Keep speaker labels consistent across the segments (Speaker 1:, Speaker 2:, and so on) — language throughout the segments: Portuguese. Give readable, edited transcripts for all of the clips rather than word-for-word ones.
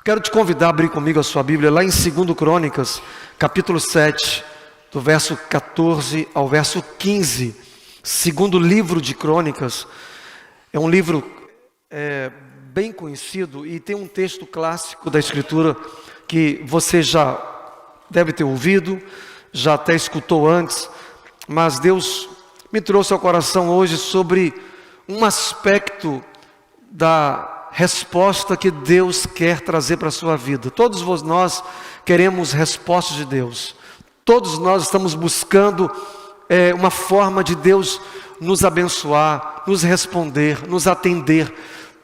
Speaker 1: Quero te convidar a abrir comigo a sua Bíblia lá em 2 Crônicas, capítulo 7, do verso 14 ao verso 15. Segundo livro de Crônicas, é um livro bem conhecido e tem um texto clássico da Escritura que você já deve ter ouvido, já até escutou antes, mas Deus me trouxe ao coração hoje sobre um aspecto da resposta que Deus quer trazer para a sua vida. Todos nós queremos respostas de Deus. Todos nós estamos buscando uma forma de Deus nos abençoar, nos responder, nos atender.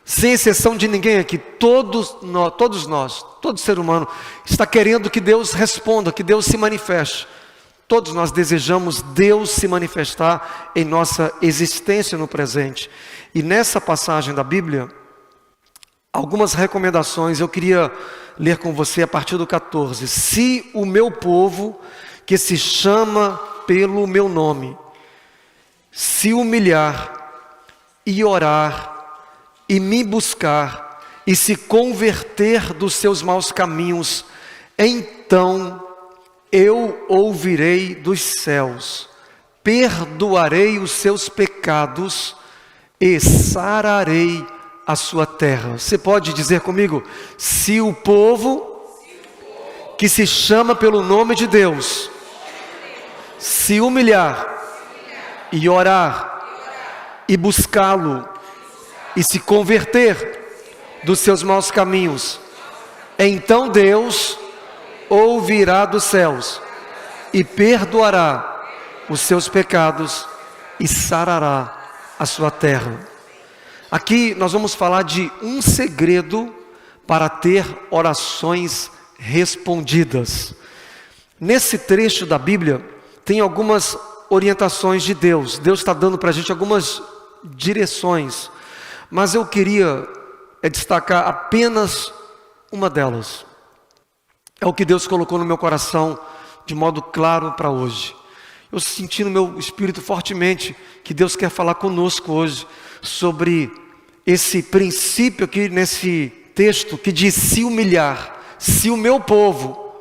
Speaker 1: Sem exceção de ninguém aqui, todos nós, todo ser humano está querendo que Deus responda, que Deus se manifeste. Todos nós desejamos Deus se manifestar em nossa existência no presente. E nessa passagem da Bíblia, algumas recomendações eu queria ler com você a partir do 14. Se o meu povo, que se chama pelo meu nome, se humilhar e orar e me buscar e se converter dos seus maus caminhos, então eu ouvirei dos céus, perdoarei os seus pecados e sararei a sua terra. Você pode dizer comigo? Se o povo que se chama pelo nome de Deus se humilhar e orar e buscá-lo e se converter dos seus maus caminhos, então Deus ouvirá dos céus e perdoará os seus pecados e sarará a sua terra. Aqui nós vamos falar de um segredo para ter orações respondidas. Nesse trecho da Bíblia tem algumas orientações de Deus. Deus está dando para a gente algumas direções, mas eu queria destacar apenas uma delas. É o que Deus colocou no meu coração de modo claro para hoje. Eu senti no meu espírito fortemente que Deus quer falar conosco hoje sobre esse princípio aqui nesse texto que diz se humilhar. Se o meu povo,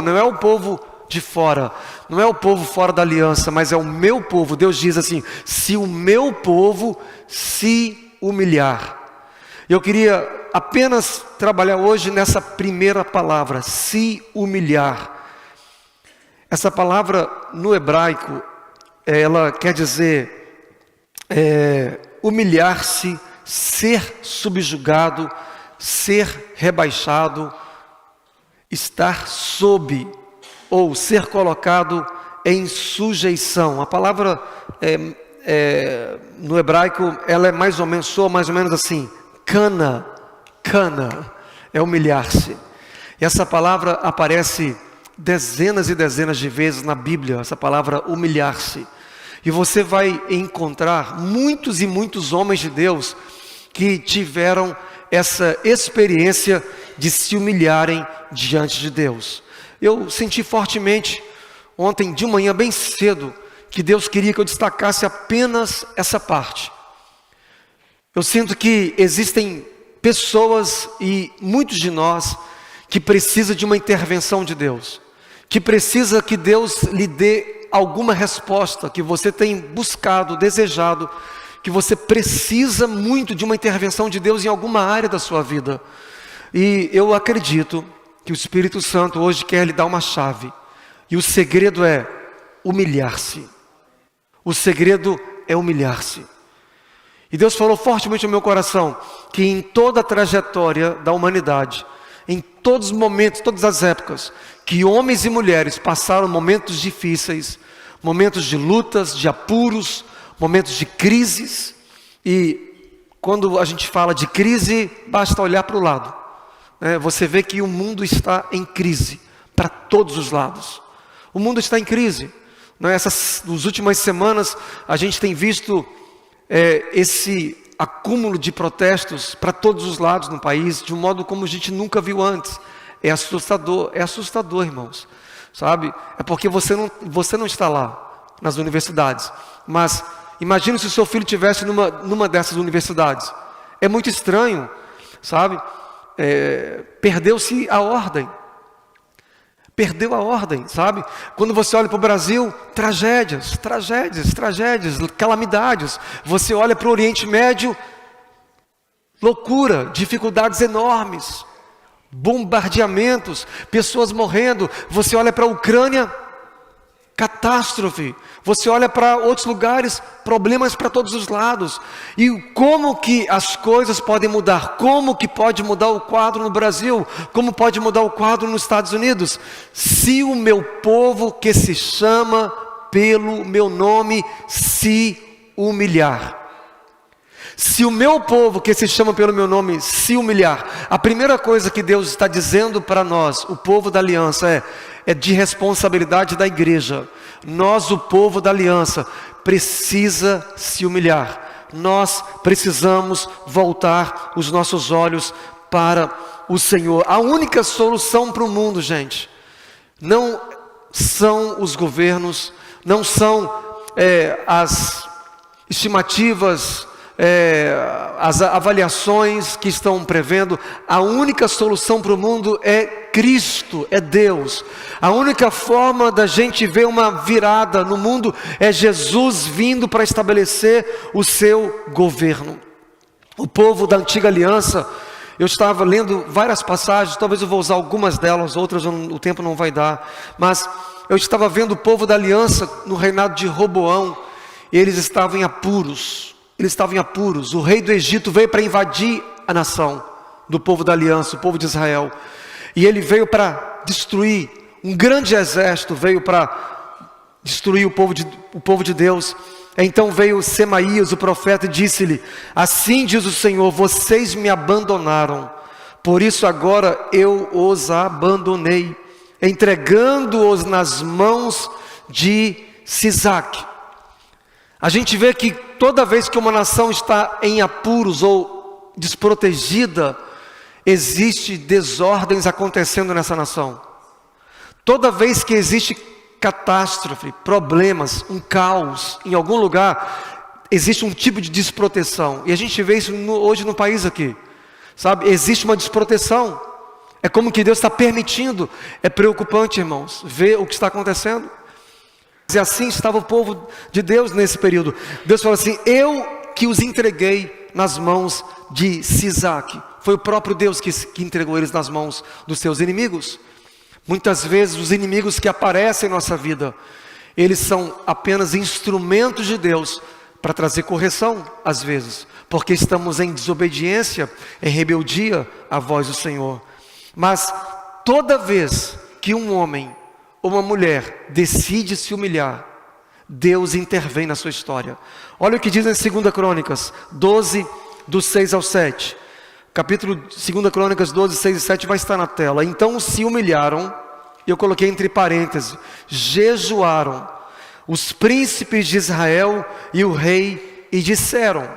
Speaker 1: não é o povo de fora, não é o povo fora da aliança, mas é o meu povo. Deus diz assim, se o meu povo se humilhar. Eu queria apenas trabalhar hoje nessa primeira palavra, se humilhar. Essa palavra no hebraico, ela quer dizer humilhar-se, ser subjugado, ser rebaixado, estar sob ou ser colocado em sujeição. A palavra no hebraico, ela soa mais ou menos assim, cana, é humilhar-se. E essa palavra aparece dezenas e dezenas de vezes na Bíblia, essa palavra humilhar-se. E você vai encontrar muitos e muitos homens de Deus que tiveram essa experiência de se humilharem diante de Deus. Eu senti fortemente ontem de manhã bem cedo que Deus queria que eu destacasse apenas essa parte. Eu sinto que existem pessoas e muitos de nós que precisam de uma intervenção de Deus, que precisa que Deus lhe dê alguma resposta que você tem buscado, desejado, que você precisa muito de uma intervenção de Deus em alguma área da sua vida. E eu acredito que o Espírito Santo hoje quer lhe dar uma chave. E o segredo é humilhar-se. O segredo é humilhar-se. E Deus falou fortemente no meu coração que em toda a trajetória da humanidade, em todos os momentos, todas as épocas, que homens e mulheres passaram momentos difíceis, momentos de lutas, de apuros, momentos de crises. E quando a gente fala de crise, basta olhar para o lado. Você vê que o mundo está em crise, para todos os lados. O mundo está em crise. Nas últimas semanas, a gente tem visto esse acúmulo de protestos para todos os lados no país, de um modo como a gente nunca viu antes. É assustador, irmãos. Sabe? É porque você não está lá, nas universidades. Mas imagine se o seu filho estivesse numa dessas universidades. É muito estranho, sabe? perdeu-se a ordem. Perdeu a ordem, sabe? Quando você olha para o Brasil, tragédias, calamidades. Você olha para o Oriente Médio, loucura, dificuldades enormes, bombardeamentos, pessoas morrendo. Você olha para a Ucrânia, catástrofe. Você olha para outros lugares, problemas para todos os lados. E como que as coisas podem mudar? Como que pode mudar o quadro no Brasil? Como pode mudar o quadro nos Estados Unidos? Se o meu povo que se chama pelo meu nome se humilhar. Se o meu povo que se chama pelo meu nome se humilhar, a primeira coisa que Deus está dizendo para nós, o povo da aliança, é de responsabilidade da igreja. Nós, o povo da aliança, precisa se humilhar. Nós precisamos voltar os nossos olhos para o Senhor. A única solução para o mundo, gente, não são os governos, não são as estimativas, as avaliações que estão prevendo. A única solução para o mundo é Cristo, é Deus. A única forma da gente ver uma virada no mundo é Jesus vindo para estabelecer o seu governo. O povo da antiga aliança, eu estava lendo várias passagens, talvez eu vou usar algumas delas, outras o tempo não vai dar, mas eu estava vendo o povo da aliança no reinado de Roboão, e eles estavam em apuros. O rei do Egito veio para invadir a nação do povo da aliança, o povo de Israel. E ele veio para destruir, um grande exército veio para destruir o povo de Deus. Então veio Semaías, o profeta, e disse-lhe: assim diz o Senhor, vocês me abandonaram, por isso agora eu os abandonei, entregando-os nas mãos de Sisaque. A gente vê que toda vez que uma nação está em apuros ou desprotegida, existe desordens acontecendo nessa nação. Toda vez que existe catástrofe, problemas, um caos em algum lugar, existe um tipo de desproteção. E a gente vê isso hoje no país aqui, sabe? Existe uma desproteção. É como que Deus está permitindo. É preocupante, irmãos, ver o que está acontecendo. E assim estava o povo de Deus nesse período. Deus falou assim: eu que os entreguei nas mãos de Sisaque. Foi o próprio Deus que entregou eles nas mãos dos seus inimigos. Muitas vezes os inimigos que aparecem em nossa vida, eles são apenas instrumentos de Deus para trazer correção, às vezes, porque estamos em desobediência, em rebeldia à voz do Senhor. Mas toda vez que um homem ou uma mulher decide se humilhar, Deus intervém na sua história. Olha o que diz em 2 Crônicas 12, do 6 ao 7. Capítulo 2 Crônicas 12, 6 e 7 vai estar na tela. Então se humilharam, eu coloquei entre parênteses, jejuaram os príncipes de Israel e o rei, e disseram: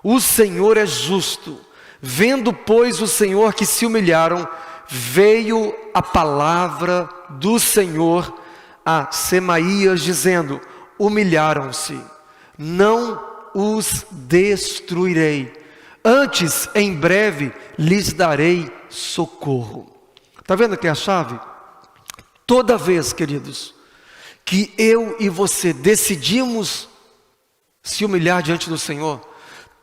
Speaker 1: o Senhor é justo. Vendo, pois, o Senhor que se humilharam, veio a palavra do Senhor a Semaías, dizendo: humilharam-se, não os destruirei, antes em breve lhes darei socorro. Está vendo aqui a chave? Toda vez, queridos, que eu e você decidimos se humilhar diante do Senhor,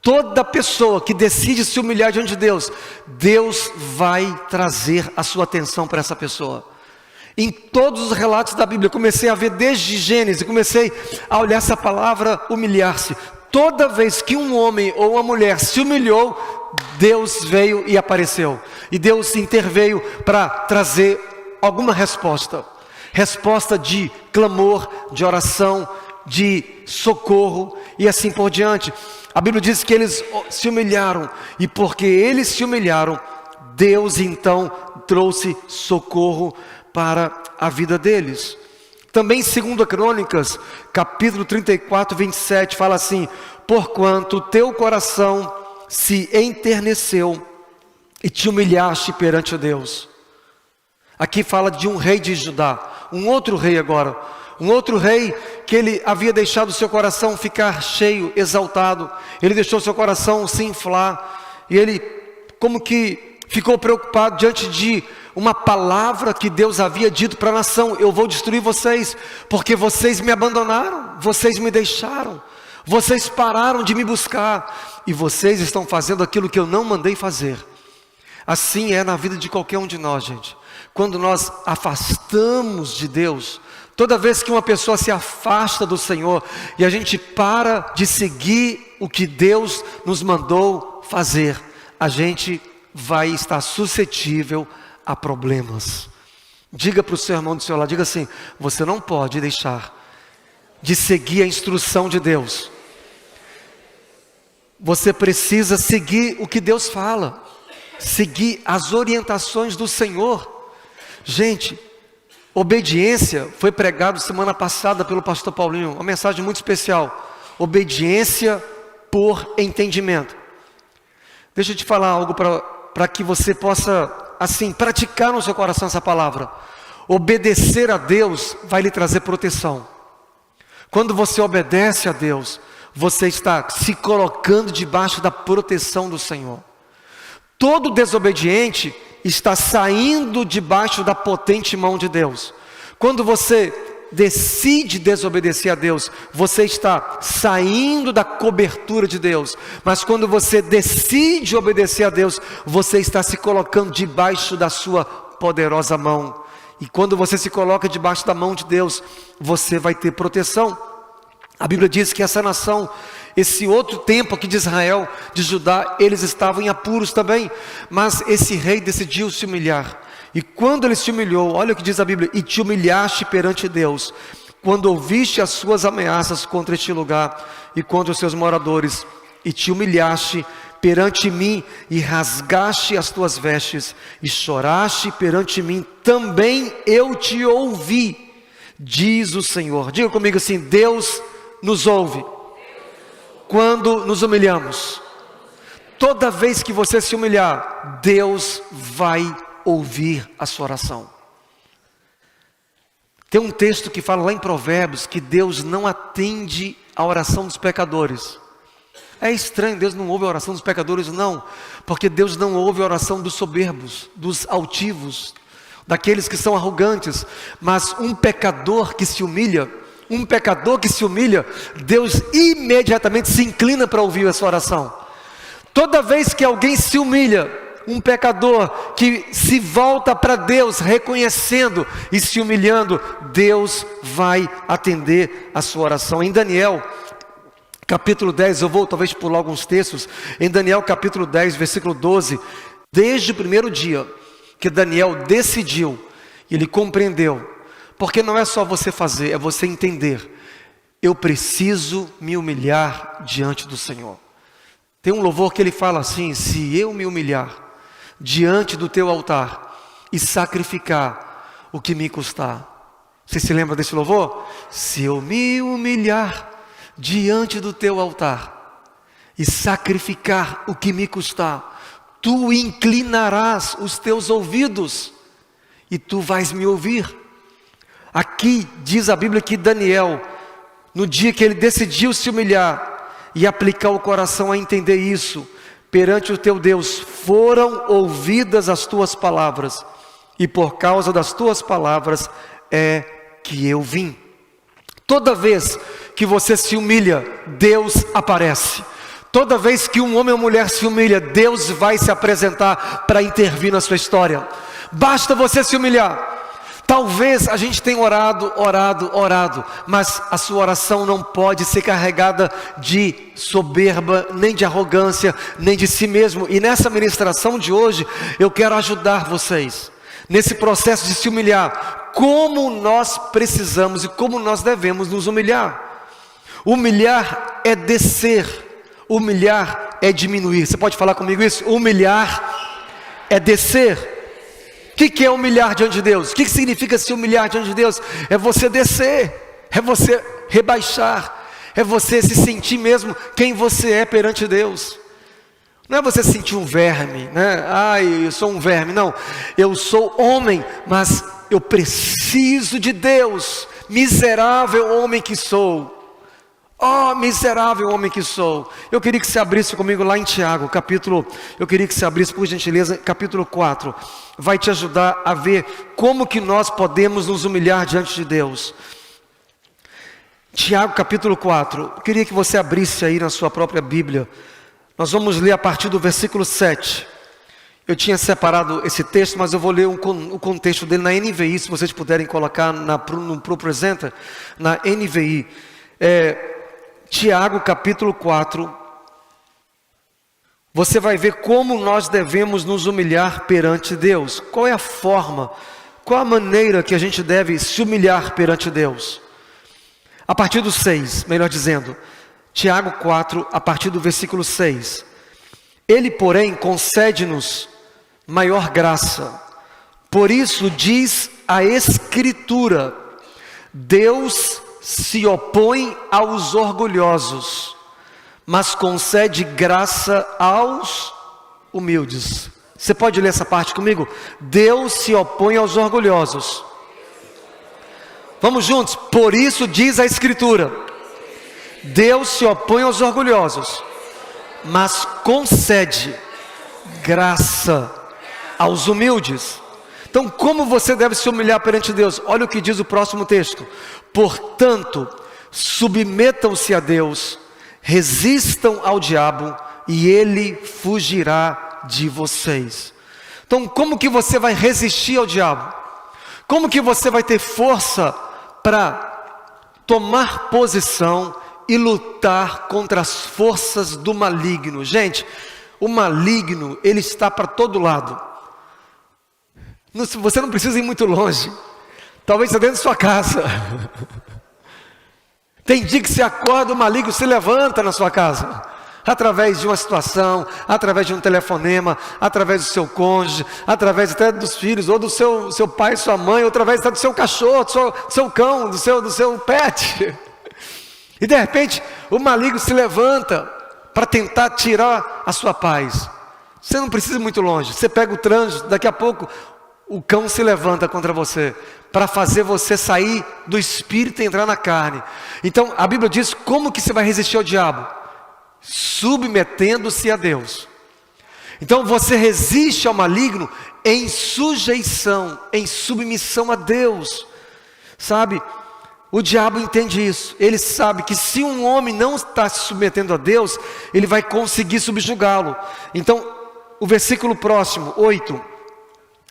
Speaker 1: toda pessoa que decide se humilhar diante de Deus, Deus vai trazer a sua atenção para essa pessoa. Em todos os relatos da Bíblia, comecei a ver desde Gênesis, comecei a olhar essa palavra humilhar-se. Toda vez que um homem ou uma mulher se humilhou, Deus veio e apareceu. E Deus interveio para trazer alguma resposta. Resposta de clamor, de oração, de socorro e assim por diante. A Bíblia diz que eles se humilharam, e porque eles se humilharam, Deus então trouxe socorro para a vida deles. Também 2 Crônicas, capítulo 34, 27, fala assim: porquanto teu coração se enterneceu e te humilhaste perante Deus. Aqui fala de um rei de Judá, um outro rei agora, um outro rei que ele havia deixado o seu coração ficar cheio, exaltado, ele deixou o seu coração se inflar, e ele como que ficou preocupado diante de uma palavra que Deus havia dito para a nação: eu vou destruir vocês, porque vocês me abandonaram, vocês me deixaram, vocês pararam de me buscar, e vocês estão fazendo aquilo que eu não mandei fazer. Assim é na vida de qualquer um de nós, gente. Quando nós afastamos de Deus, toda vez que uma pessoa se afasta do Senhor, e a gente para de seguir o que Deus nos mandou fazer, a gente vai estar suscetível a problemas. Diga para o seu irmão do seu lado, diga assim: você não pode deixar de seguir a instrução de Deus. Você precisa seguir o que Deus fala, seguir as orientações do Senhor. Gente, obediência foi pregado semana passada pelo pastor Paulinho, uma mensagem muito especial. Obediência por entendimento. Deixa eu te falar algo para que você possa, assim, praticar no seu coração essa palavra. Obedecer a Deus vai lhe trazer proteção. Quando você obedece a Deus, você está se colocando debaixo da proteção do Senhor. Todo desobediente está saindo debaixo da potente mão de Deus. Quando você decide desobedecer a Deus, você está saindo da cobertura de Deus. Mas quando você decide obedecer a Deus, você está se colocando debaixo da sua poderosa mão. E quando você se coloca debaixo da mão de Deus, você vai ter proteção. A Bíblia diz que essa nação, esse outro tempo aqui de Israel, de Judá, eles estavam em apuros também. Mas esse rei decidiu se humilhar. E quando ele se humilhou, olha o que diz a Bíblia: e te humilhaste perante Deus, quando ouviste as suas ameaças contra este lugar e contra os seus moradores, e te humilhaste perante mim, e rasgaste as tuas vestes, e choraste perante mim, também eu te ouvi, diz o Senhor. Diga comigo assim: Deus nos ouve quando nos humilhamos. Toda vez que você se humilhar, Deus vai ouvir a sua oração. Tem um texto que fala lá em Provérbios que Deus não atende a oração dos pecadores. É estranho, Deus não ouve a oração dos pecadores, não, porque Deus não ouve a oração dos soberbos, dos altivos, daqueles que são arrogantes. Mas um pecador que se humilha, Deus imediatamente se inclina para ouvir a sua oração. Toda vez que alguém se humilha, um pecador que se volta para Deus reconhecendo e se humilhando, Deus vai atender a sua oração. Em Daniel capítulo 10, eu vou talvez pular alguns textos. Em Daniel capítulo 10, versículo 12, desde o primeiro dia que Daniel decidiu, ele compreendeu, porque não é só você fazer, é você entender: eu preciso me humilhar diante do Senhor. Tem um louvor que ele fala assim: se eu me humilhar diante do teu altar e sacrificar o que me custar. Você se lembra desse louvor? Se eu me humilhar diante do teu altar e sacrificar o que me custar, tu inclinarás os teus ouvidos e tu vais me ouvir. Aqui diz a Bíblia que Daniel, no dia que ele decidiu se humilhar e aplicar o coração a entender isso, perante o teu Deus foram ouvidas as tuas palavras, e por causa das tuas palavras é que eu vim. Toda vez que você se humilha, Deus aparece. Toda vez que um homem ou mulher se humilha, Deus vai se apresentar para intervir na sua história. Basta você se humilhar. Talvez a gente tenha orado, mas a sua oração não pode ser carregada de soberba, nem de arrogância, nem de si mesmo. E nessa ministração de hoje, eu quero ajudar vocês, nesse processo de se humilhar, como nós precisamos e como nós devemos nos humilhar. Humilhar é descer, humilhar é diminuir. Você pode falar comigo isso? Humilhar é descer. O que é humilhar diante de Deus? O que significa se humilhar diante de Deus? É você descer, é você rebaixar, é você se sentir mesmo quem você é perante Deus. Não é você se sentir um verme, né? Ai, eu sou um verme. Não, eu sou homem, mas eu preciso de Deus. Miserável homem que sou. Oh, miserável homem que sou. Eu queria que você abrisse comigo lá em Tiago, eu queria que você abrisse, por gentileza, capítulo 4. Vai te ajudar a ver como que nós podemos nos humilhar diante de Deus. Tiago, capítulo 4. Eu queria que você abrisse aí na sua própria Bíblia. Nós vamos ler a partir do versículo 7. Eu tinha separado esse texto, mas eu vou ler o contexto dele na NVI, se vocês puderem colocar no ProPresenter, na NVI. Tiago capítulo 4, você vai ver como nós devemos nos humilhar perante Deus. Qual é a forma, qual a maneira que a gente deve se humilhar perante Deus? A partir do 6, melhor dizendo, Tiago 4, a partir do versículo 6. Ele, porém, concede-nos maior graça. Por isso diz a Escritura: Deus se opõe aos orgulhosos, mas concede graça aos humildes. Você pode ler essa parte comigo? Deus se opõe aos orgulhosos. Vamos juntos. Por isso diz a Escritura: Deus se opõe aos orgulhosos, mas concede graça aos humildes. Então, como você deve se humilhar perante Deus? Olha o que diz o próximo texto. Portanto, submetam-se a Deus, resistam ao diabo, e ele fugirá de vocês. Então, como que você vai resistir ao diabo? Como que você vai ter força para tomar posição e lutar contra as forças do maligno? Gente, o maligno, ele está para todo lado. Você não precisa ir muito longe. Talvez está dentro da sua casa. Tem dia que você acorda, o maligno se levanta na sua casa, através de uma situação, através de um telefonema, através do seu cônjuge, através até dos filhos, ou do seu pai, sua mãe, ou através até do seu cachorro, do seu cão, do seu pet. E de repente, o maligno se levanta para tentar tirar a sua paz. Você não precisa ir muito longe. Você pega o trânsito, daqui a pouco o cão se levanta contra você, para fazer você sair do espírito e entrar na carne. Então a Bíblia diz como que você vai resistir ao diabo? Submetendo-se a Deus. Então você resiste ao maligno em sujeição, em submissão a Deus. Sabe, o diabo entende isso. Ele sabe que se um homem não está se submetendo a Deus, ele vai conseguir subjugá-lo. Então o versículo próximo, 8.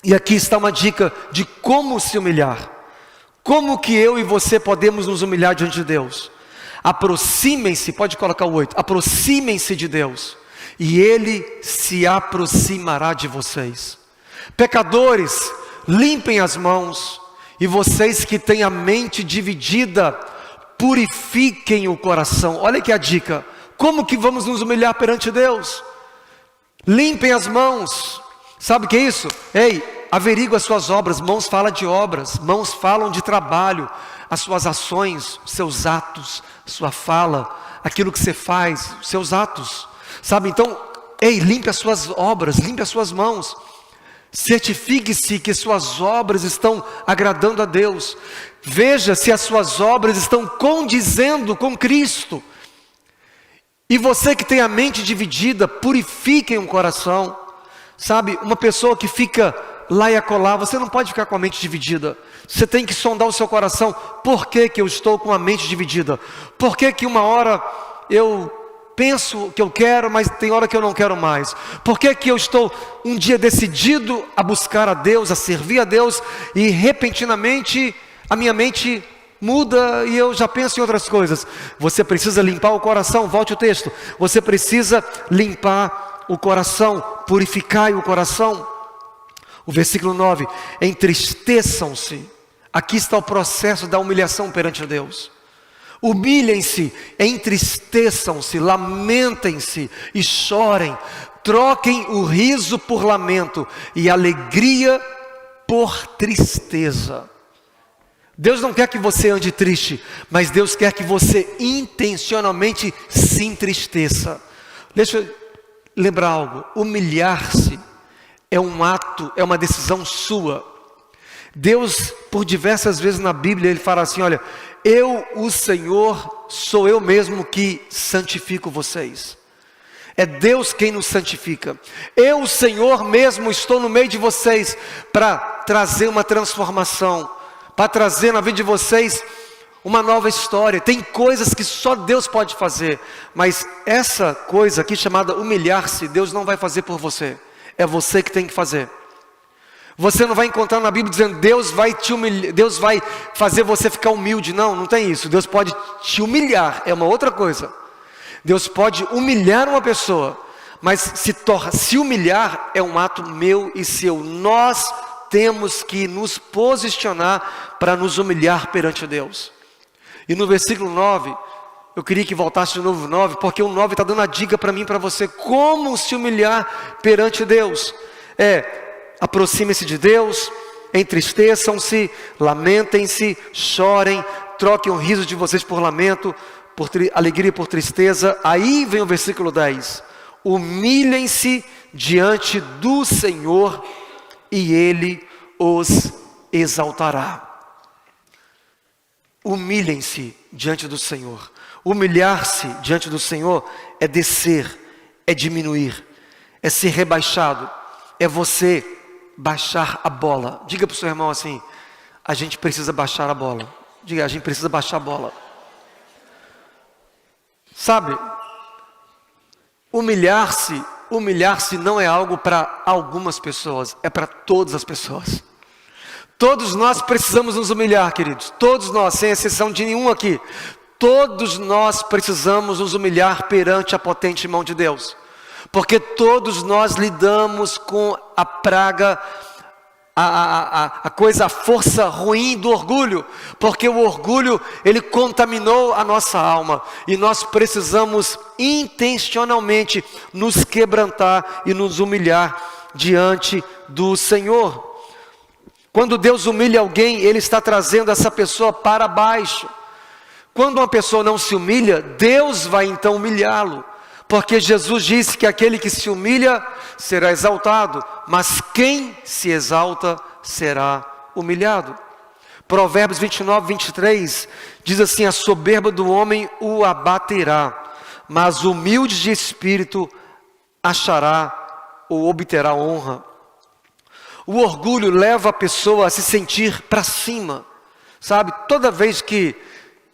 Speaker 1: E aqui está uma dica de como se humilhar. Como que eu e você podemos nos humilhar diante de Deus? Aproximem-se, pode colocar o 8. Aproximem-se de Deus, e Ele se aproximará de vocês. Pecadores, limpem as mãos. E vocês que têm a mente dividida, purifiquem o coração. Olha aqui a dica. Como que vamos nos humilhar perante Deus? Limpem as mãos. Sabe o que é isso? Ei, averigue as suas obras. Mãos falam de obras, mãos falam de trabalho. As suas ações, seus atos, sua fala, aquilo que você faz, seus atos. Sabe, então, ei, limpe as suas obras, limpe as suas mãos. Certifique-se que suas obras estão agradando a Deus. Veja se as suas obras estão condizendo com Cristo. E você que tem a mente dividida, purifiquem o coração. Sabe, uma pessoa que fica lá e acolá, você não pode ficar com a mente dividida. Você tem que sondar o seu coração. Por que que eu estou com a mente dividida? Por que que uma hora eu penso que eu quero, mas tem hora que eu não quero mais? Por que que eu estou um dia decidido a buscar a Deus, a servir a Deus, e repentinamente a minha mente muda e eu já penso em outras coisas? Você precisa limpar o coração. Volte o texto. Você precisa limpar o coração, purificai o coração. O versículo 9, entristeçam-se. Aqui está o processo da humilhação perante Deus. Humilhem-se, entristeçam-se, lamentem-se e chorem. Troquem o riso por lamento e alegria por tristeza. Deus não quer que você ande triste, mas Deus quer que você intencionalmente se entristeça. Deixa eu lembrar algo. Humilhar-se é um ato, é uma decisão sua. Deus, por diversas vezes na Bíblia, Ele fala assim, olha, eu, o Senhor, sou eu mesmo que santifico vocês. É Deus quem nos santifica. Eu, o Senhor mesmo, estou no meio de vocês para trazer uma transformação, para trazer na vida de vocês uma nova história. Tem coisas que só Deus pode fazer, mas essa coisa aqui chamada humilhar-se, Deus não vai fazer por você. É você que tem que fazer. Você não vai encontrar na Bíblia dizendo Deus vai te humilhar, Deus vai fazer você ficar humilde. Não, não tem isso. Deus pode te humilhar, é uma outra coisa. Deus pode humilhar uma pessoa, mas se humilhar é um ato meu e seu. Nós temos que nos posicionar para nos humilhar perante Deus. E no versículo 9, eu queria que voltasse de novo 9, porque o 9 está dando a dica para mim e para você, como se humilhar perante Deus. Aproxime-se de Deus, entristeçam-se, lamentem-se, chorem, troquem o riso de vocês por lamento, por alegria e por tristeza. Aí vem o versículo 10, humilhem-se diante do Senhor e Ele os exaltará. Humilhem-se diante do Senhor. Humilhar-se diante do Senhor é descer, é diminuir, é ser rebaixado, é você baixar a bola. Diga para o seu irmão assim, a gente precisa baixar a bola. Diga, a gente precisa baixar a bola. Sabe, humilhar-se não é algo para algumas pessoas, é para todas as pessoas. Todos nós precisamos nos humilhar, queridos. Todos nós, sem exceção de nenhum aqui. Todos nós precisamos nos humilhar perante a potente mão de Deus. Porque todos nós lidamos com a praga, a força ruim do orgulho. Porque o orgulho, ele contaminou a nossa alma. E nós precisamos intencionalmente nos quebrantar e nos humilhar diante do Senhor. Quando Deus humilha alguém, Ele está trazendo essa pessoa para baixo. Quando uma pessoa não se humilha, Deus vai então humilhá-lo. Porque Jesus disse que aquele que se humilha será exaltado, mas quem se exalta será humilhado. Provérbios 29, 23 diz assim, a soberba do homem o abaterá, mas o humilde de espírito achará ou obterá honra. O orgulho leva a pessoa a se sentir para cima, sabe? Toda vez que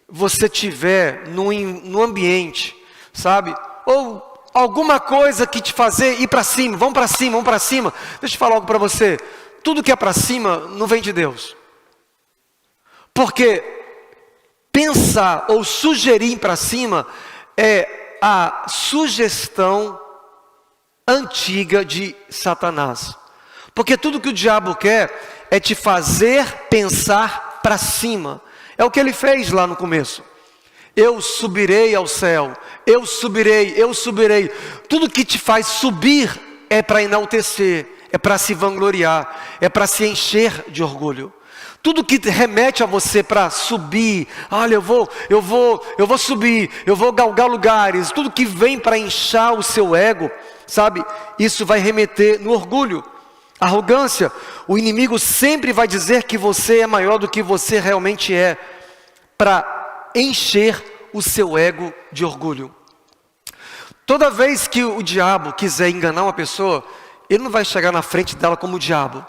Speaker 1: você estiver num ambiente, sabe? Ou alguma coisa que te fazer ir para cima, vamos para cima, vamos para cima. Deixa eu falar algo para você. Tudo que é para cima não vem de Deus. Porque pensar ou sugerir para cima é a sugestão antiga de Satanás. Porque tudo que o diabo quer é te fazer pensar para cima. É o que ele fez lá no começo. Eu subirei ao céu, eu subirei, eu subirei. Tudo que te faz subir é para enaltecer, é para se vangloriar, é para se encher de orgulho. Tudo que remete a você para subir, olha, eu vou subir, eu vou galgar lugares. Tudo que vem para inchar o seu ego, sabe? Isso vai remeter no orgulho. Arrogância, o inimigo sempre vai dizer que você é maior do que você realmente é, para encher o seu ego de orgulho. Toda vez que o diabo quiser enganar uma pessoa, ele não vai chegar na frente dela como o diabo.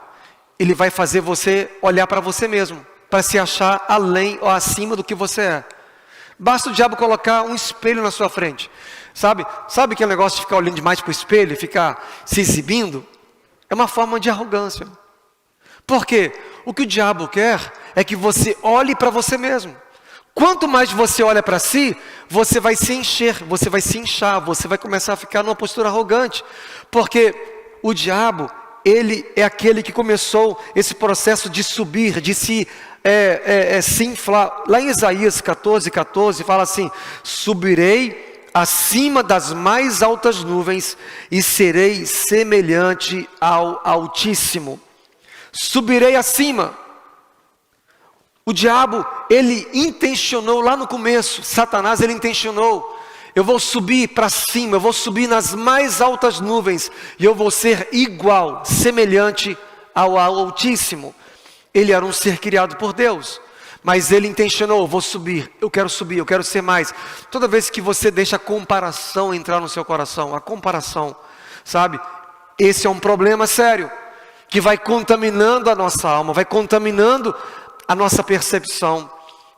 Speaker 1: Ele vai fazer você olhar para você mesmo, para se achar além ou acima do que você é. Basta o diabo colocar um espelho na sua frente. Sabe aquele negócio de ficar olhando demais para o espelho e ficar se exibindo? É uma forma de arrogância. Por quê? O que o diabo quer é que você olhe para você mesmo. Quanto mais você olha para si, você vai se encher, você vai se inchar, você vai começar a ficar numa postura arrogante. Porque o diabo, ele é aquele que começou esse processo de subir, de se inflar. Lá em Isaías 14 fala assim, subirei acima das mais altas nuvens e serei semelhante ao Altíssimo. Subirei acima. O diabo, ele intencionou lá no começo, Satanás, ele intencionou, eu vou subir para cima, eu vou subir nas mais altas nuvens, e eu vou ser igual, semelhante ao Altíssimo. Ele era um ser criado por Deus, Mas ele intencionou, vou subir, eu quero ser mais. Toda vez que você deixa a comparação entrar no seu coração, a comparação, sabe? Esse é um problema sério, que vai contaminando a nossa alma, vai contaminando a nossa percepção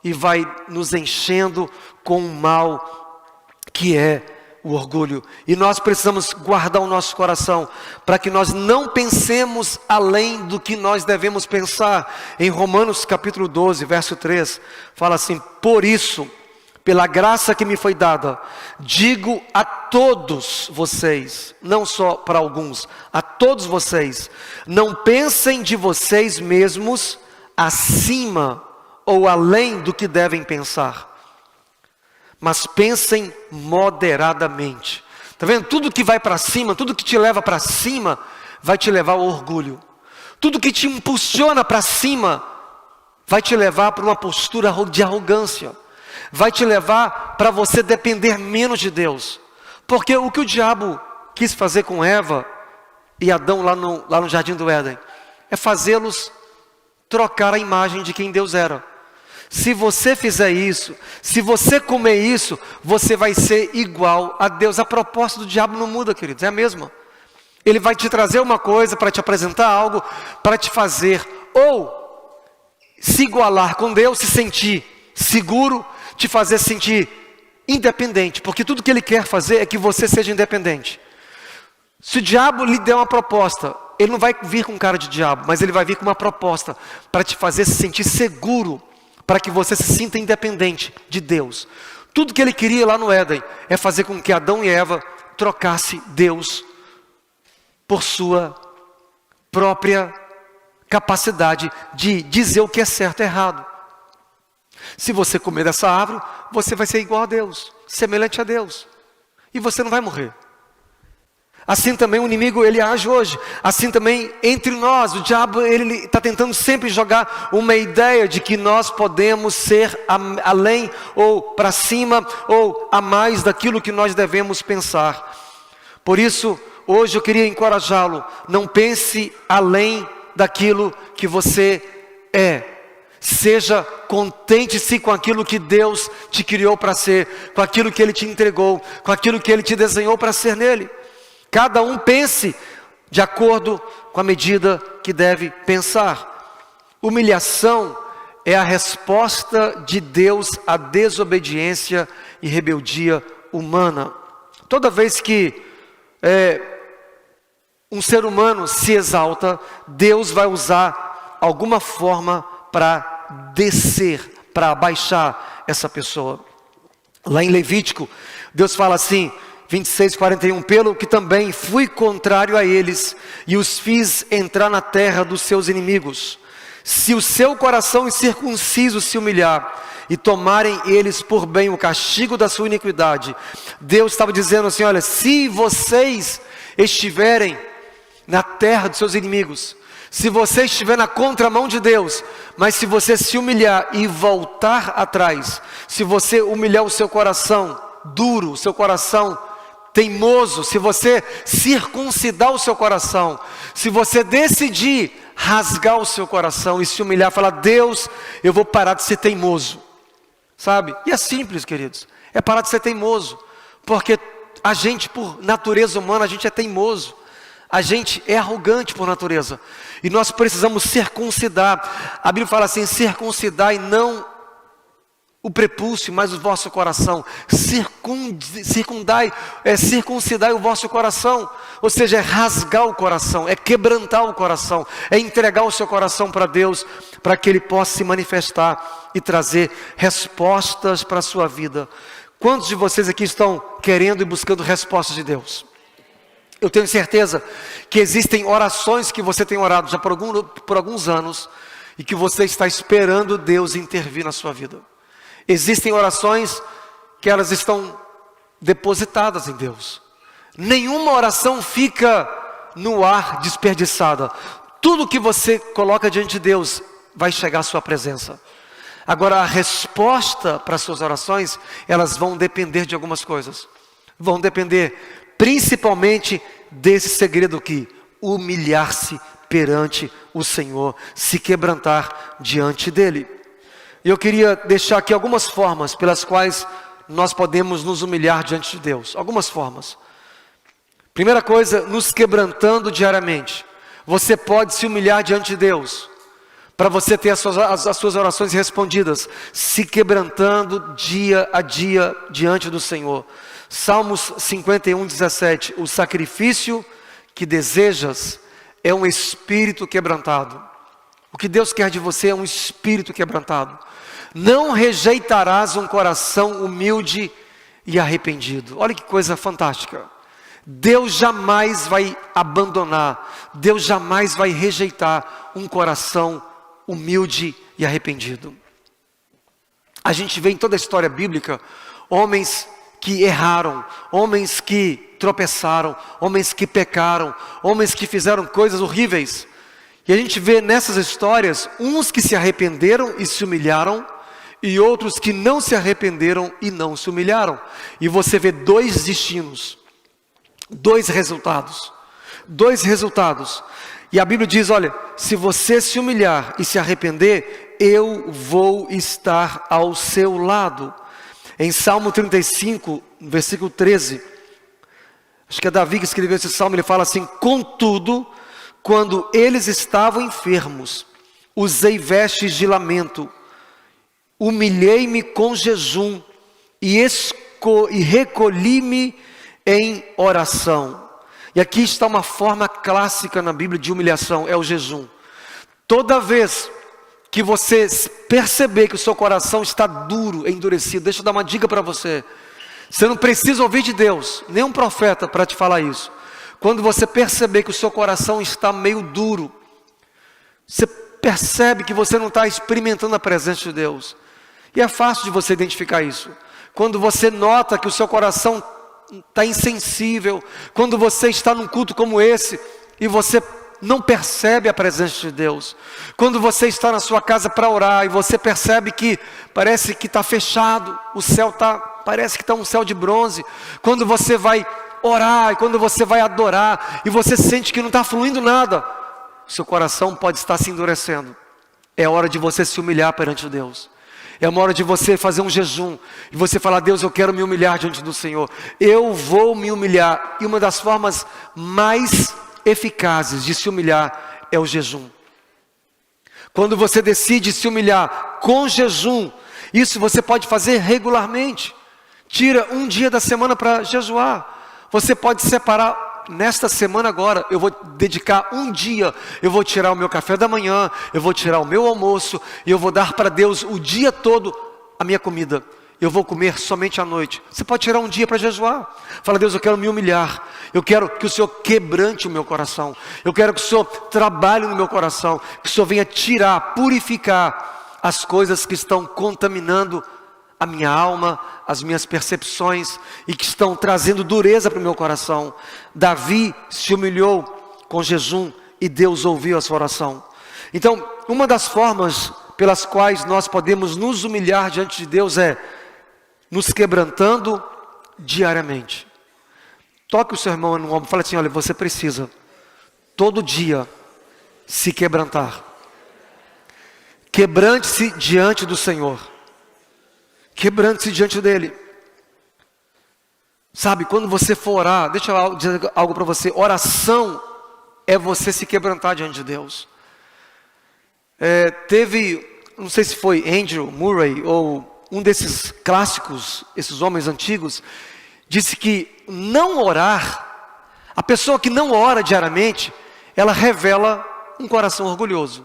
Speaker 1: e vai nos enchendo com o mal que é o orgulho. E nós precisamos guardar o nosso coração para que nós não pensemos além do que nós devemos pensar. Em Romanos capítulo 12, verso 3, fala assim: por isso, pela graça que me foi dada, digo a todos vocês, não só para alguns, a todos vocês, não pensem de vocês mesmos acima ou além do que devem pensar, mas pensem moderadamente. Está vendo? Tudo que vai para cima, tudo que te leva para cima, vai te levar ao orgulho. Tudo que te impulsiona para cima, vai te levar para uma postura de arrogância. Vai te levar para você depender menos de Deus. Porque o que o diabo quis fazer com Eva e Adão lá no Jardim do Éden, é fazê-los trocar a imagem de quem Deus era. Se você fizer isso, se você comer isso, você vai ser igual a Deus. A proposta do diabo não muda, queridos, é a mesma. Ele vai te trazer uma coisa para te apresentar algo, para te fazer ou se igualar com Deus, se sentir seguro, te fazer sentir independente, porque tudo que ele quer fazer é que você seja independente. Se o diabo lhe der uma proposta, ele não vai vir com cara de diabo, mas ele vai vir com uma proposta para te fazer se sentir seguro, para que você se sinta independente de Deus. Tudo que ele queria lá no Éden é fazer com que Adão e Eva trocassem Deus por sua própria capacidade de dizer o que é certo e errado. Se você comer dessa árvore, você vai ser igual a Deus, semelhante a Deus, e você não vai morrer. Assim também o inimigo, ele age hoje. Assim também entre nós, o diabo, ele está tentando sempre jogar uma ideia de que nós podemos ser além, ou para cima, ou a mais daquilo que nós devemos pensar. Por isso, hoje eu queria encorajá-lo, não pense além daquilo que você é. Seja contente-se com aquilo que Deus te criou para ser, com aquilo que Ele te entregou, com aquilo que Ele te desenhou para ser nele. Cada um pense de acordo com a medida que deve pensar. Humilhação é a resposta de Deus à desobediência e rebeldia humana. Toda vez que um ser humano se exalta, Deus vai usar alguma forma para descer, para abaixar essa pessoa. Lá em Levítico, Deus fala assim, 26:41, pelo que também fui contrário a eles, e os fiz entrar na terra dos seus inimigos. Se o seu coração incircunciso se humilhar, e tomarem eles por bem o castigo da sua iniquidade. Deus estava dizendo assim, olha, se vocês estiverem na terra dos seus inimigos, se você estiver na contramão de Deus, mas se você se humilhar e voltar atrás, se você humilhar o seu coração duro, o seu coração teimoso, se você circuncidar o seu coração, se você decidir rasgar o seu coração e se humilhar, falar, Deus, eu vou parar de ser teimoso, sabe? E é simples, queridos, é parar de ser teimoso, porque a gente, por natureza humana, a gente é teimoso, a gente é arrogante por natureza, e nós precisamos circuncidar. A Bíblia fala assim, circuncidai não o prepúcio, mas o vosso coração. Circuncidai o vosso coração. Ou seja, é rasgar o coração, é quebrantar o coração, é entregar o seu coração para Deus, para que Ele possa se manifestar e trazer respostas para a sua vida. Quantos de vocês aqui estão querendo e buscando respostas de Deus? Eu tenho certeza que existem orações que você tem orado já por alguns anos, e que você está esperando Deus intervir na sua vida. Existem orações que elas estão depositadas em Deus. Nenhuma oração fica no ar desperdiçada. Tudo que você coloca diante de Deus vai chegar à sua presença. Agora, a resposta para as suas orações, elas vão depender de algumas coisas. Vão depender principalmente desse segredo aqui: humilhar-se perante o Senhor, se quebrantar diante dEle. E eu queria deixar aqui algumas formas pelas quais nós podemos nos humilhar diante de Deus. Algumas formas. Primeira coisa, nos quebrantando diariamente. Você pode se humilhar diante de Deus, para você ter as suas orações respondidas, se quebrantando dia a dia diante do Senhor. Salmos 51:17, o sacrifício que desejas é um espírito quebrantado. O que Deus quer de você é um espírito quebrantado. Não rejeitarás um coração humilde e arrependido. Olha que coisa fantástica. Deus jamais vai abandonar, Deus jamais vai rejeitar um coração humilde e arrependido. A gente vê em toda a história bíblica homens que erraram, homens que tropeçaram, homens que pecaram, homens que fizeram coisas horríveis. E a gente vê nessas histórias uns que se arrependeram e se humilharam, e outros que não se arrependeram e não se humilharam. E você vê dois destinos, dois resultados. E a Bíblia diz, olha, se você se humilhar e se arrepender, eu vou estar ao seu lado. Em Salmo 35, versículo 13, acho que é Davi que escreveu esse salmo, ele fala assim: contudo, quando eles estavam enfermos, usei vestes de lamento, humilhei-me com jejum e recolhi-me em oração. E aqui está uma forma clássica na Bíblia de humilhação, é o jejum. Toda vez que você perceber que o seu coração está duro, endurecido, deixa eu dar uma dica para você. Você não precisa ouvir de Deus, nem um profeta para te falar isso. Quando você perceber que o seu coração está meio duro, você percebe que você não está experimentando a presença de Deus. E é fácil de você identificar isso. Quando você nota que o seu coração está insensível, quando você está num culto como esse e você não percebe a presença de Deus, quando você está na sua casa para orar e você percebe que parece que está fechado, o céu parece que está um céu de bronze, quando você vai orar e quando você vai adorar e você sente que não está fluindo nada, seu coração pode estar se endurecendo. É hora de você se humilhar perante Deus. É uma hora de você fazer um jejum e você falar: Deus, eu quero me humilhar diante do Senhor. Eu vou me humilhar. E uma das formas mais eficazes de se humilhar é o jejum. Quando você decide se humilhar com jejum, isso você pode fazer regularmente. Tira um dia da semana para jejuar. Você pode separar: nesta semana agora, eu vou dedicar um dia, eu vou tirar o meu café da manhã, eu vou tirar o meu almoço, e eu vou dar para Deus o dia todo a minha comida. Eu vou comer somente à noite. Você pode tirar um dia para jejuar. Fala: Deus, eu quero me humilhar. Eu quero que o Senhor quebrante o meu coração. Eu quero que o Senhor trabalhe no meu coração. Que o Senhor venha tirar, purificar as coisas que estão contaminando a minha alma, as minhas percepções e que estão trazendo dureza para o meu coração. Davi se humilhou com jejum e Deus ouviu a sua oração. Então, uma das formas pelas quais nós podemos nos humilhar diante de Deus é nos quebrantando diariamente. Toque o seu irmão no ombro e fale assim: olha, você precisa todo dia se quebrantar. Quebrante-se diante do Senhor. Quebrante-se diante dele. Sabe, quando você for orar, deixa eu dizer algo para você. Oração é você se quebrantar diante de Deus. Não sei se foi Andrew Murray ou um desses clássicos, esses homens antigos, disse que não orar, a pessoa que não ora diariamente, ela revela um coração orgulhoso.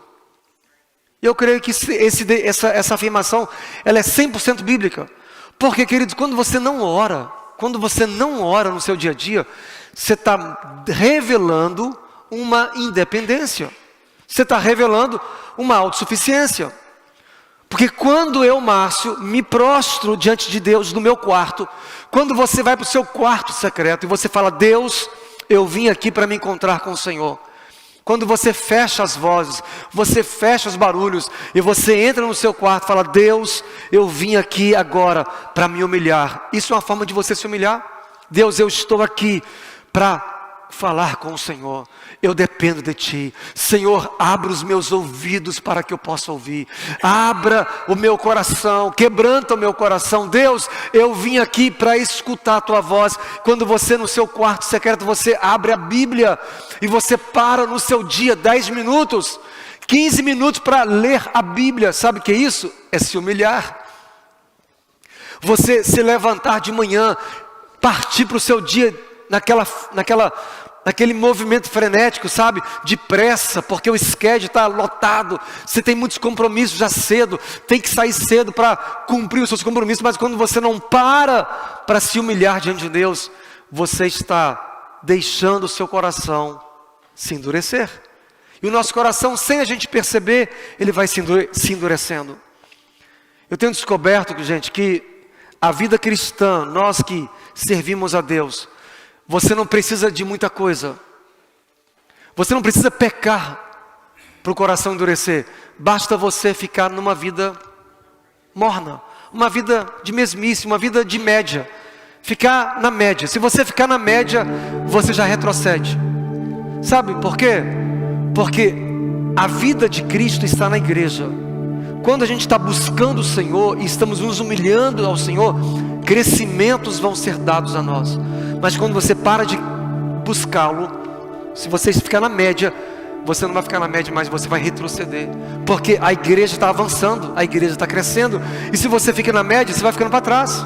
Speaker 1: Eu creio que essa afirmação, ela é 100% bíblica. Porque, queridos, quando você não ora no seu dia a dia, você está revelando uma independência. Você está revelando uma autossuficiência. Porque quando eu, Márcio, me prostro diante de Deus no meu quarto, quando você vai para o seu quarto secreto e você fala: Deus, eu vim aqui para me encontrar com o Senhor. Quando você fecha as vozes, você fecha os barulhos e você entra no seu quarto e fala: Deus, eu vim aqui agora para me humilhar. Isso é uma forma de você se humilhar. Deus, eu estou aqui para falar com o Senhor. Eu dependo de Ti. Senhor, abra os meus ouvidos para que eu possa ouvir. Abra o meu coração, quebranta o meu coração. Deus, eu vim aqui para escutar a Tua voz. Quando você no seu quarto secreto, você abre a Bíblia e você para no seu dia 10 minutos, 15 minutos para ler a Bíblia. Sabe o que é isso? É se humilhar. Você se levantar de manhã, partir para o seu dia naquele movimento frenético, sabe? De pressa, porque o schedule está lotado. Você tem muitos compromissos já cedo, tem que sair cedo para cumprir os seus compromissos. Mas quando você não para se humilhar diante de Deus, você está deixando o seu coração se endurecer. E o nosso coração, sem a gente perceber, ele vai se endurecendo. Eu tenho descoberto, gente, que a vida cristã, nós que servimos a Deus, você não precisa de muita coisa. Você não precisa pecar para o coração endurecer. Basta você ficar numa vida morna, uma vida de mesmice, uma vida de média. Ficar na média. Se você ficar na média, você já retrocede. Sabe por quê? Porque a vida de Cristo está na igreja. Quando a gente está buscando o Senhor e estamos nos humilhando ao Senhor, crescimentos vão ser dados a nós. Mas quando você para de buscá-lo, se você ficar na média, você não vai ficar na média, mas você vai retroceder. Porque a igreja está avançando, a igreja está crescendo. E se você fica na média, você vai ficando para trás.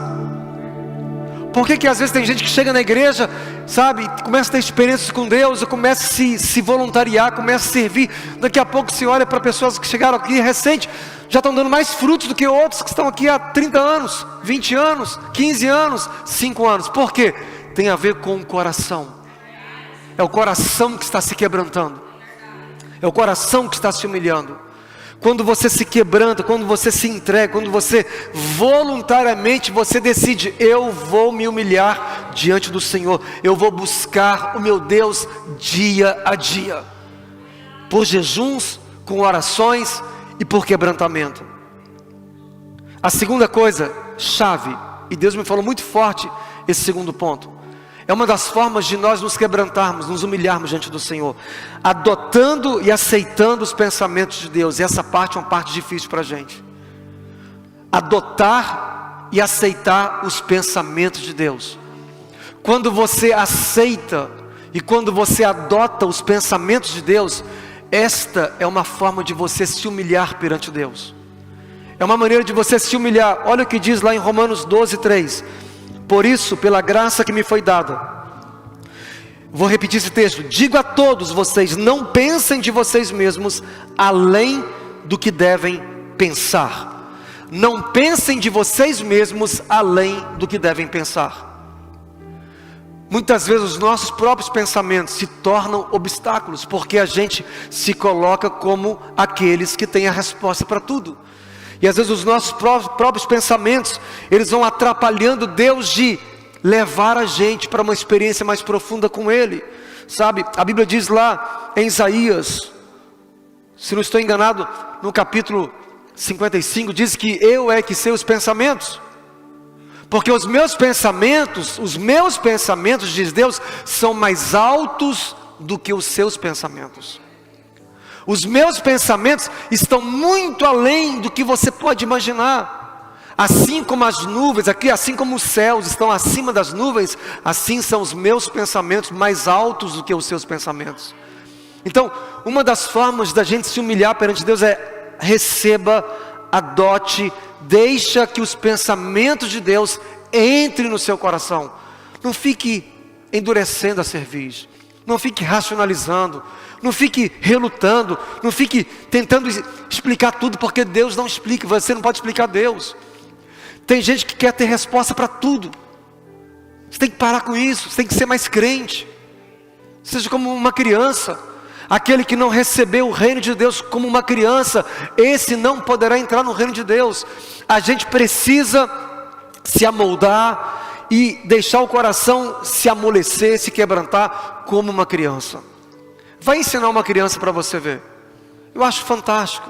Speaker 1: Por que às vezes tem gente que chega na igreja, sabe, começa a ter experiências com Deus, começa a se voluntariar, começa a servir. Daqui a pouco se olha para pessoas que chegaram aqui recente, já estão dando mais frutos do que outros que estão aqui há 30 anos, 20 anos, 15 anos, 5 anos. Por quê? Tem a ver com o coração. É o coração que está se quebrantando. É o coração que está se humilhando. Quando você se quebranta, quando você se entrega, quando você voluntariamente você decide, eu vou me humilhar diante do Senhor, eu vou buscar o meu Deus dia a dia, por jejuns, com orações e por quebrantamento. A segunda coisa, chave, e Deus me falou muito forte esse segundo ponto, é uma das formas de nós nos quebrantarmos, nos humilharmos diante do Senhor, adotando e aceitando os pensamentos de Deus. E essa parte é uma parte difícil para a gente. Adotar e aceitar os pensamentos de Deus. Quando você aceita e quando você adota os pensamentos de Deus, esta é uma forma de você se humilhar perante Deus. É uma maneira de você se humilhar. Olha o que diz lá em Romanos 12:3. Por isso, pela graça que me foi dada, vou repetir esse texto, digo a todos vocês, não pensem de vocês mesmos além do que devem pensar. Não pensem de vocês mesmos além do que devem pensar. Muitas vezes os nossos próprios pensamentos se tornam obstáculos, porque a gente se coloca como aqueles que têm a resposta para tudo. E às vezes os nossos próprios pensamentos, eles vão atrapalhando Deus de levar a gente para uma experiência mais profunda com Ele. Sabe, a Bíblia diz lá em Isaías, se não estou enganado, no capítulo 55, diz que eu é que sei os pensamentos. Porque os meus pensamentos, diz Deus, são mais altos do que os seus pensamentos. Os meus pensamentos estão muito além do que você pode imaginar. Assim como as nuvens aqui, assim como os céus estão acima das nuvens, assim são os meus pensamentos mais altos do que os seus pensamentos. Então, uma das formas da gente se humilhar perante Deus é receba, adote, deixa que os pensamentos de Deus entrem no seu coração. Não fique endurecendo a cerviz, não fique racionalizando, não fique relutando, não fique tentando explicar tudo, porque Deus não explica, você não pode explicar Deus. Tem gente que quer ter resposta para tudo. Você tem que parar com isso, você tem que ser mais crente. Seja como uma criança. Aquele que não recebeu o reino de Deus como uma criança, esse não poderá entrar no reino de Deus. A gente precisa se amoldar e deixar o coração se amolecer, se quebrantar como uma criança. Vai ensinar uma criança para você ver. Eu acho fantástico.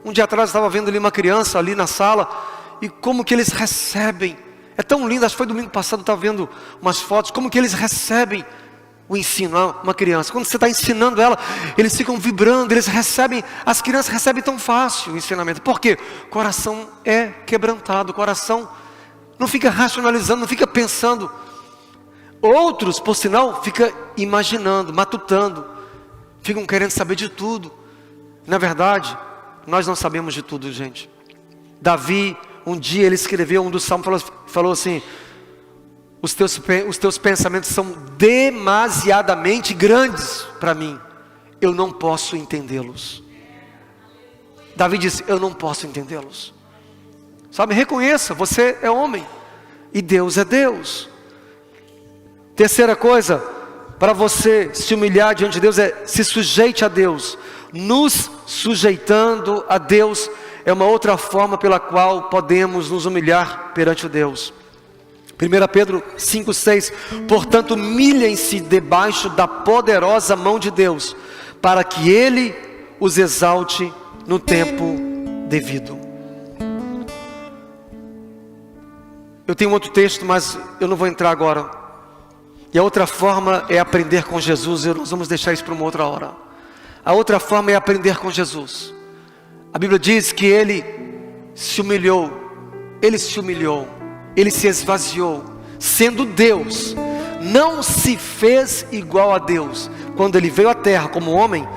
Speaker 1: Um dia atrás eu estava vendo ali uma criança ali na sala, e como que eles recebem. É tão lindo, acho que foi domingo passado, eu estava vendo umas fotos, como que eles recebem o ensino a uma criança. Quando você está ensinando ela, eles ficam vibrando, as crianças recebem tão fácil o ensinamento. Por quê? O coração é quebrantado, o coração não fica racionalizando, não fica pensando. Outros, por sinal, ficam imaginando, matutando, ficam querendo saber de tudo. Na verdade, nós não sabemos de tudo, gente. Davi, um dia ele escreveu um dos salmos, falou assim: os teus pensamentos são demasiadamente grandes para mim, eu não posso entendê-los. Davi disse: eu não posso entendê-los. Sabe, reconheça, você é homem e Deus é Deus. Terceira coisa, para você se humilhar diante de Deus, é se sujeite a Deus. Nos sujeitando a Deus é uma outra forma pela qual podemos nos humilhar perante o Deus. 1 Pedro 5,6: portanto, humilhem-se debaixo da poderosa mão de Deus, para que Ele os exalte no tempo devido. Eu tenho outro texto, mas eu não vou entrar agora. E a outra forma é aprender com Jesus, e nós vamos deixar isso para uma outra hora. A outra forma é aprender com Jesus. A Bíblia diz que Ele se humilhou, Ele se esvaziou, sendo Deus, não se fez igual a Deus. Quando Ele veio à terra como homem,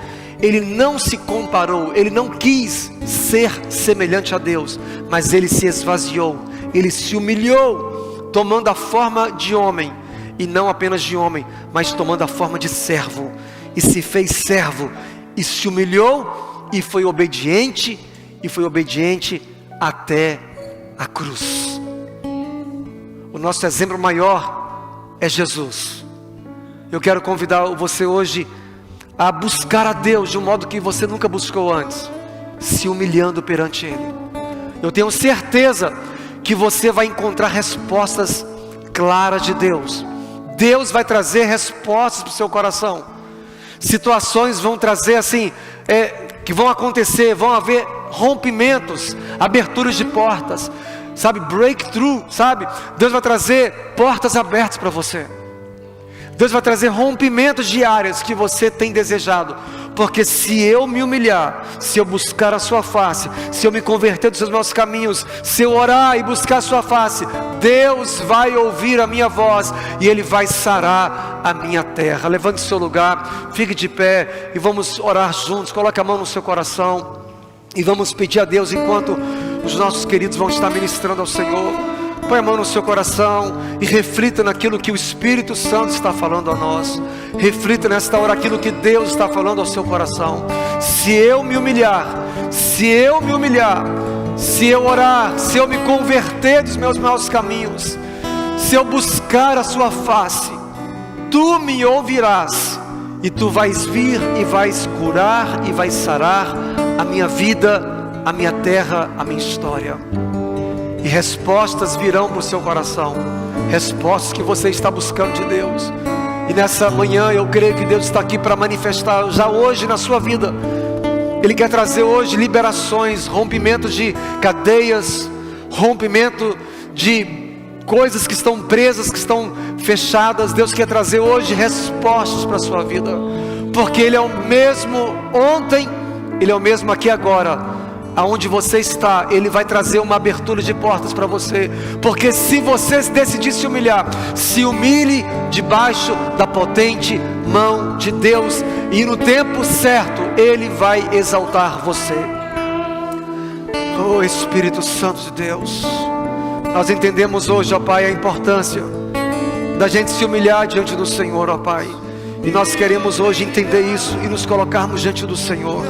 Speaker 1: Ele não se comparou, Ele não quis ser semelhante a Deus, mas Ele se esvaziou, Ele se humilhou, tomando a forma de homem, e não apenas de homem, mas tomando a forma de servo, e se fez servo, e se humilhou, e foi obediente até a cruz. O nosso exemplo maior é Jesus. Eu quero convidar você hoje a buscar a Deus de um modo que você nunca buscou antes, se humilhando perante Ele. Eu tenho certeza que você vai encontrar respostas claras de Deus. Deus vai trazer respostas para o seu coração. Situações vão trazer assim, que vão acontecer, vão haver rompimentos, aberturas de portas, sabe, breakthrough, sabe? Deus vai trazer portas abertas para você. Deus vai trazer rompimentos de áreas que você tem desejado. Porque se eu me humilhar, se eu buscar a sua face, se eu me converter dos meus caminhos, se eu orar e buscar a sua face, Deus vai ouvir a minha voz e Ele vai sarar a minha terra. Levante o seu lugar, fique de pé e vamos orar juntos. Coloque a mão no seu coração e vamos pedir a Deus enquanto os nossos queridos vão estar ministrando ao Senhor. Põe a mão no seu coração e reflita naquilo que o Espírito Santo está falando a nós. Reflita nesta hora aquilo que Deus está falando ao seu coração. Se eu me humilhar, se eu orar, se eu me converter dos meus maus caminhos, se eu buscar a sua face, tu me ouvirás e tu vais vir e vais curar e vais sarar a minha vida, a minha terra, a minha história. E respostas virão para o seu coração, respostas que você está buscando de Deus. E nessa manhã eu creio que Deus está aqui para manifestar já hoje na sua vida. Ele quer trazer hoje liberações, rompimentos de cadeias, rompimento de coisas que estão presas, que estão fechadas. Deus quer trazer hoje respostas para a sua vida, porque Ele é o mesmo ontem, Ele é o mesmo aqui agora. Aonde você está, Ele vai trazer uma abertura de portas para você. Porque se você decidir se humilhar, se humilhe debaixo da potente mão de Deus, e no tempo certo Ele vai exaltar você. Oh Espírito Santo de Deus, nós entendemos hoje, ó Pai, a importância da gente se humilhar diante do Senhor, ó Pai. E nós queremos hoje entender isso e nos colocarmos diante do Senhor.